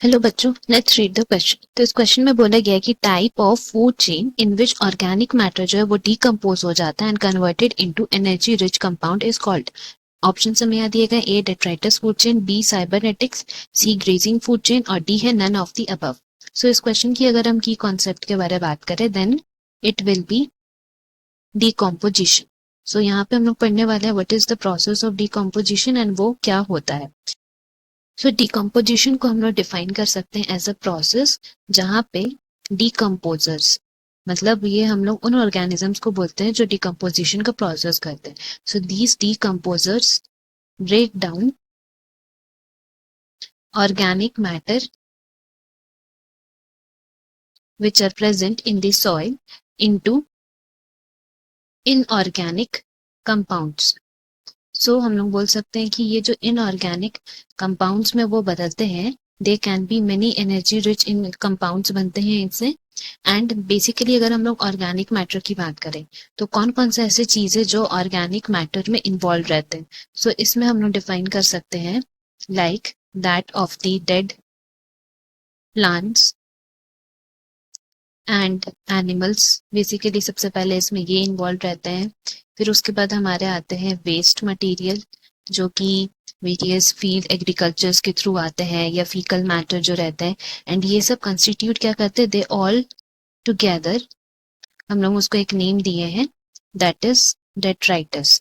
Hello बच्चों, let's read the question. तो इस क्वेश्चन में बोला गया है कि type of food chain in which organic matter जो है वो डिकम्पोज हो जाता है and converted into energy rich compound is called. Option में यहाँ दिए गए A detritus food chain, B cybernetics, C grazing food chain और डी है none of the above. So इस क्वेश्चन की अगर हम की कॉन्सेप्ट के बारे में बात करें then it will be decomposition. So यहाँ पे हम लोग पढ़ने वाले हैं what is the process of decomposition and वो क्या होता है। सो डिकम्पोजिशन को हम लोग डिफाइन कर सकते हैं एज अ प्रोसेस जहाँ पे डिकम्पोजर्स मतलब ये हम लोग उन ऑर्गेनिजम्स को बोलते हैं जो डिकम्पोजिशन का प्रोसेस करते हैं। So these decomposers break down organic matter which are present in the soil into inorganic compounds। सो हम लोग बोल सकते हैं कि ये जो इनऑर्गेनिक कंपाउंड्स में वो बदलते हैं, they can be many energy rich in compounds बनते हैं इनसे। एंड बेसिकली अगर हम लोग ऑर्गेनिक मैटर की बात करें तो कौन कौन से ऐसे चीजें जो ऑर्गेनिक मैटर में इन्वॉल्व रहते हैं। सो इसमें हम लोग डिफाइन कर सकते हैं like that of the dead plants and animals. Basically सबसे पहले इसमें ये इन्वॉल्व रहते हैं। फिर उसके बाद हमारे आते हैं वेस्ट मटेरियल जो कि वेरियस फील्ड एग्रीकल्चर्स के थ्रू आते हैं या फीकल मैटर जो रहते हैं। एंड ये सब कंस्टिट्यूट क्या करते हैं, दे ऑल टुगेदर हम लोग उसको एक नेम दिए हैं that is detritus.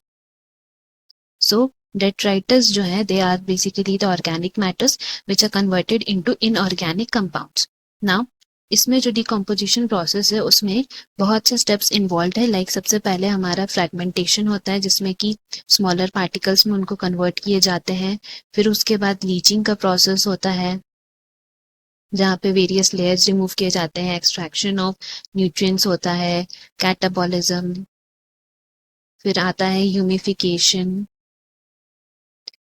So detritus जो है they are basically the organic matters which are converted into inorganic compounds. Now इसमें जो डिकम्पोजिशन प्रोसेस है उसमें बहुत से स्टेप्स इन्वॉल्व है। लाइक सबसे पहले हमारा फ्रैगमेंटेशन होता है जिसमें कि स्मॉलर पार्टिकल्स में उनको कन्वर्ट किए जाते हैं। फिर उसके बाद लीचिंग का प्रोसेस होता है जहाँ पे वेरियस लेयर्स रिमूव किए जाते हैं। एक्सट्रैक्शन ऑफ न्यूट्रिएंट्स होता है, कैटाबॉलिज्म, फिर आता है humification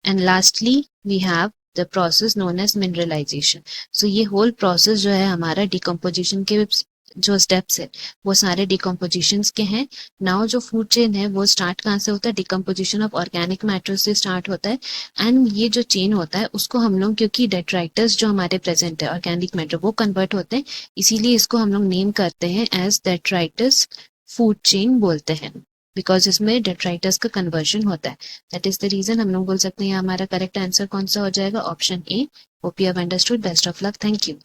and lastly we have the process known as mineralization. So ये होल प्रोसेस जो है हमारा डिकम्पोजिशन के जो स्टेप्स है वो सारे डिकम्पोजिशन के हैं। नाउ जो फूड चेन है वो स्टार्ट कहाँ से होता है, डिकम्पोजिशन ऑफ ऑर्गेनिक मैटर से स्टार्ट होता है। एंड ये जो चेन होता है उसको हम लोग, क्योंकि डेट्राइटस जो हमारे प्रेजेंट है ऑर्गेनिक मैटर वो कन्वर्ट होते हैं, इसीलिए इसको हम लोग नेम करते हैं एज डेट्राइटस फूड चेन बोलते हैं बिकॉज इसमें डेट्राइटस का कन्वर्जन होता है। दैट इज द रीजन हम लोग बोल सकते हैं हमारा करेक्ट आंसर कौन सा हो जाएगा, option A. Hope you have understood. Best of luck. Thank you.